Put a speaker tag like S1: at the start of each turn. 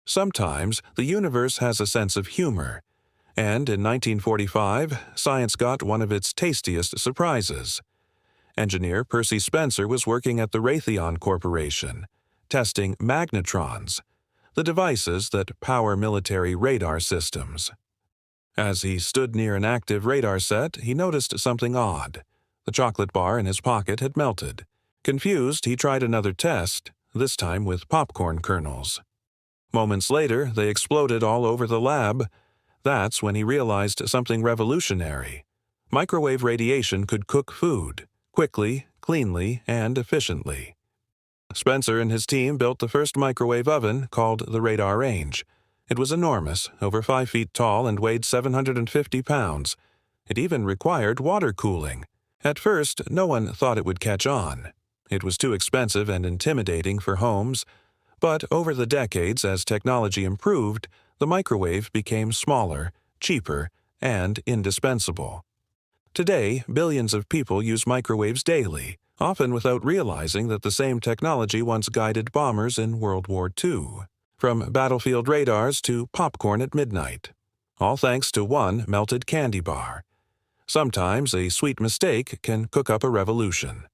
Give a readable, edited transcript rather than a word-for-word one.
S1: Sometimes the universe has a sense of humor, and in 1945, science got one of its tastiest surprises. Engineer Percy Spencer was working at the Raytheon Corporation, testing magnetrons, the devices that power military radar systems. As he stood near an active radar set, he noticed something odd. The chocolate bar in his pocket had melted. Confused, he tried another test, this time with popcorn kernels. Moments later, they exploded all over the lab. That's when he realized something revolutionary. Microwave radiation could cook food, quickly, cleanly, and efficiently. Spencer and his team built the first microwave oven, called the Radar Range. It was enormous, over 5 feet tall, and weighed 750 pounds. It even required water cooling. At first, no one thought it would catch on. It was too expensive and intimidating for homes. But over the decades, as technology improved, the microwave became smaller, cheaper, and indispensable. Today, billions of people use microwaves daily, often without realizing that the same technology once guided bombers in World War II. From battlefield radars to popcorn at midnight. All thanks to one melted candy bar. Sometimes a sweet mistake can cook up a revolution.